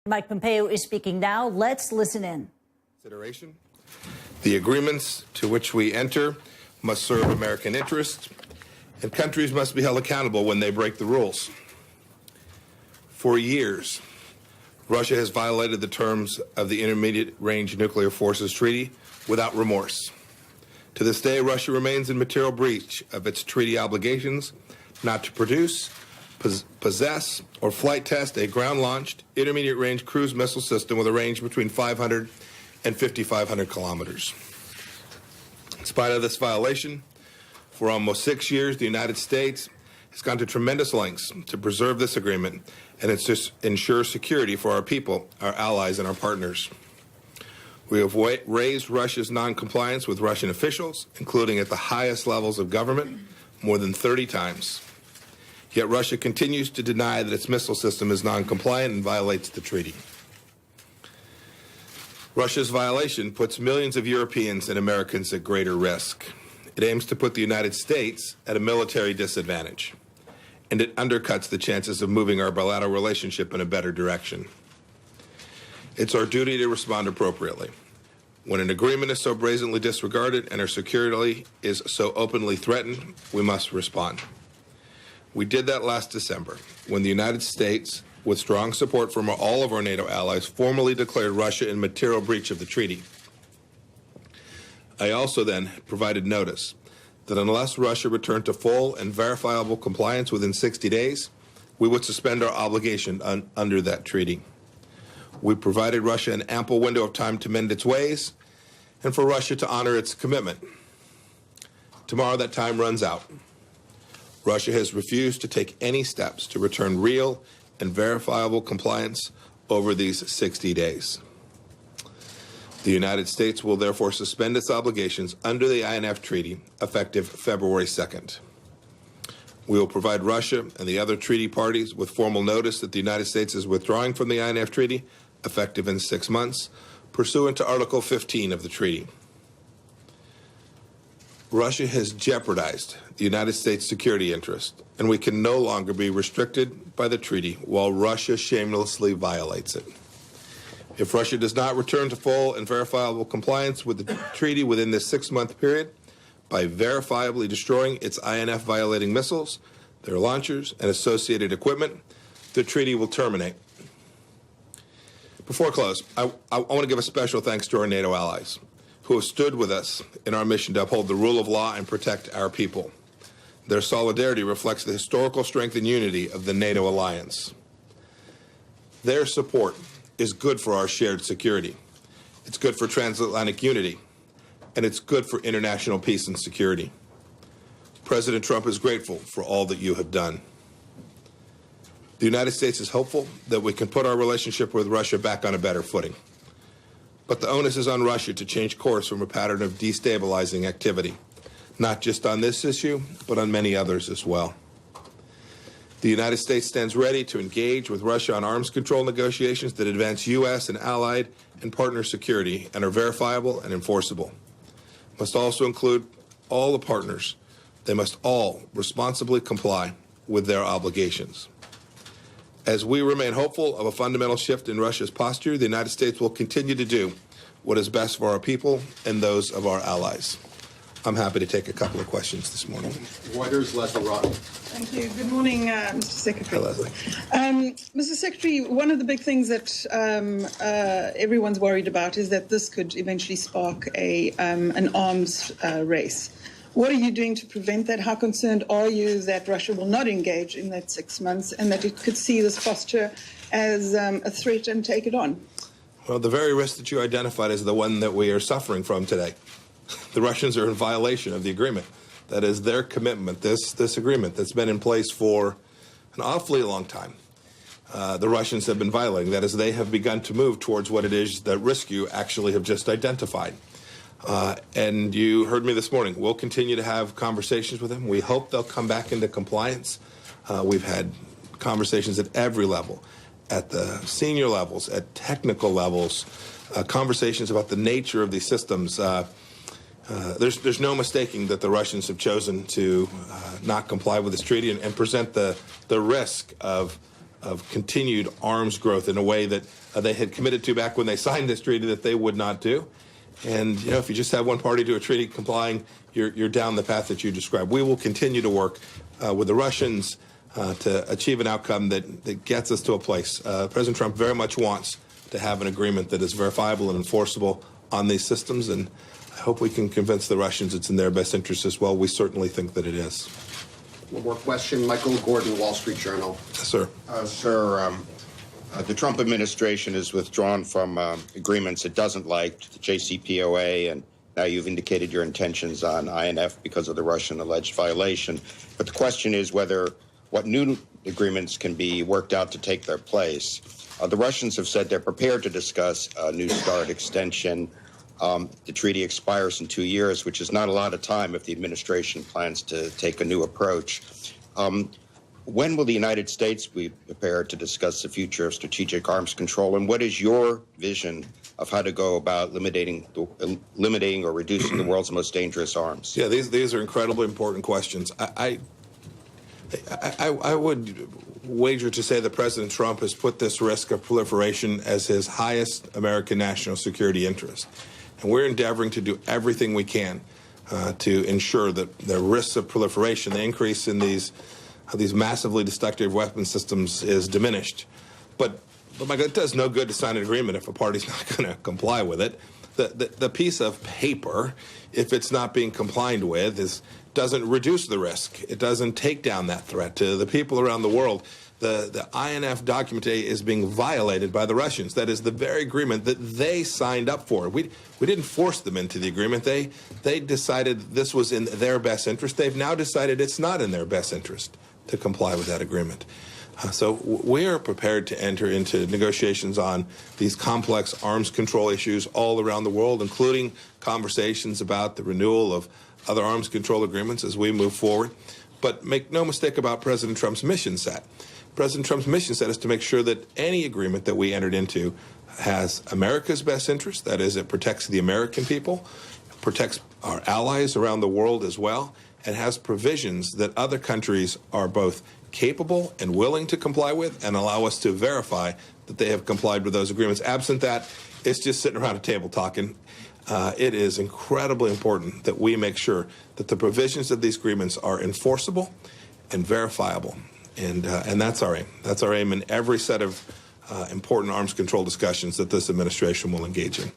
Mike Pompeo is speaking now. Let's listen in. Consideration. The agreements to which we enter must serve American interests, and countries must be held accountable when they break the rules. For years, Russia has violated the terms of the Intermediate Range Nuclear Forces Treaty without remorse. To this day, Russia remains in material breach of its treaty obligations not to produce, possess, or flight test a ground-launched intermediate-range cruise missile system with a range between 500 and 5,500 kilometers. In spite of this violation, for almost 6 years, the United States has gone to tremendous lengths to preserve this agreement and ensure security for our people, our allies, and our partners. We have raised Russia's noncompliance with Russian officials, including at the highest levels of government, more than 30 times. Yet Russia continues to deny that its missile system is noncompliant and violates the treaty. Russia's violation puts millions of Europeans and Americans at greater risk. It aims to put the United States at a military disadvantage, and it undercuts the chances of moving our bilateral relationship in a better direction. It's our duty to respond appropriately. When an agreement is so brazenly disregarded and our security is so openly threatened, we must respond. We did that last December when the United States, with strong support from all of our NATO allies, formally declared Russia in material breach of the treaty. I also then provided notice that unless Russia returned to full and verifiable compliance within 60 days, we would suspend our obligation under that treaty. We provided Russia an ample window of time to mend its ways and for Russia to honor its commitment. Tomorrow that time runs out. Russia has refused to take any steps to return real and verifiable compliance over these 60 days. The United States will therefore suspend its obligations under the INF Treaty effective February 2nd. We will provide Russia and the other treaty parties with formal notice that the United States is withdrawing from the INF Treaty effective in 6 months, pursuant to Article 15 of the treaty. Russia has jeopardized the United States' security interest, and we can no longer be restricted by the treaty while Russia shamelessly violates it. If Russia does not return to full and verifiable compliance with the treaty within this 6-month period, by verifiably destroying its INF-violating missiles, their launchers, and associated equipment, the treaty will terminate. Before I close, I want to give a special thanks to our NATO allies who have stood with us in our mission to uphold the rule of law and protect our people. Their solidarity reflects the historical strength and unity of the NATO alliance. Their support is good for our shared security. It's good for transatlantic unity, and it's good for international peace and security. President Trump is grateful for all that you have done. The United States is hopeful that we can put our relationship with Russia back on a better footing. But the onus is on Russia to change course from a pattern of destabilizing activity, not just on this issue, but on many others as well. The United States stands ready to engage with Russia on arms control negotiations that advance U.S. and allied and partner security and are verifiable and enforceable. Must also include all the partners. They must all responsibly comply with their obligations. As we remain hopeful of a fundamental shift in Russia's posture, the United States will continue to do what is best for our people and those of our allies. I'm happy to take a couple of questions this morning. Reuters, Leslie Rotten. Thank you. Good morning, Mr. Secretary. Hi, Leslie. Mr. Secretary, one of the big things that everyone's worried about is that this could eventually spark an arms race. What are you doing to prevent that? How concerned are you that Russia will not engage in that 6 months and that it could see this posture as a threat and take it on? Well, the very risk that you identified is the one that we are suffering from today. The Russians are in violation of the agreement. That is their commitment, this agreement that's been in place for an awfully long time. The Russians have been violating. That is, they have begun to move towards what it is that risk you actually have just identified. And you heard me this morning. We'll continue to have conversations with them. We hope they'll come back into compliance. We've had conversations at every level, at the senior levels, at technical levels, conversations about the nature of these systems. There's no mistaking that the Russians have chosen to not comply with this treaty and present the risk of of continued arms growth in a way that they had committed to back when they signed this treaty that they would not do. And, if you just have one party to a treaty complying, you're down the path that you described. We will continue to work with the Russians to achieve an outcome that gets us to a place. President Trump very much wants to have an agreement that is verifiable and enforceable on these systems, and I hope we can convince the Russians it's in their best interest as well. We certainly think that it is. One more question. Michael Gordon, Wall Street Journal. Yes, sir. Sir, the Trump administration has withdrawn from agreements it doesn't like, the JCPOA, and now you've indicated your intentions on INF because of the Russian alleged violation. But the question is what new agreements can be worked out to take their place. The Russians have said they're prepared to discuss a New START extension. The treaty expires in 2 years, which is not a lot of time if the administration plans to take a new approach. When will the United States be prepared to discuss the future of strategic arms control, and what is your vision of how to go about limiting or reducing the world's most dangerous arms? Yeah, these are incredibly important questions. I would wager to say that President Trump has put this risk of proliferation as his highest American national security interest. And we're endeavoring to do everything we can to ensure that the risks of proliferation, the increase in these massively destructive weapon systems, is diminished. But my God, it does no good to sign an agreement if a party's not going to comply with it. The piece of paper, if it's not being complied with, doesn't reduce the risk. It doesn't take down that threat to the people around the world. The INF document today is being violated by the Russians. That is the very agreement that they signed up for. We didn't force them into the agreement. They decided this was in their best interest. They've now decided it's not in their best interest to comply with that agreement. So we are prepared to enter into negotiations on these complex arms control issues all around the world, including conversations about the renewal of other arms control agreements as we move forward. But make no mistake about President Trump's mission set. President Trump's mission set is to make sure that any agreement that we entered into has America's best interest. That is, it protects the American people, protects our allies around the world as well, and has provisions that other countries are both capable and willing to comply with and allow us to verify that they have complied with those agreements. Absent that, it's just sitting around a table talking. It is incredibly important that we make sure that the provisions of these agreements are enforceable and verifiable. And that's our aim. That's our aim in every set of important arms control discussions that this administration will engage in.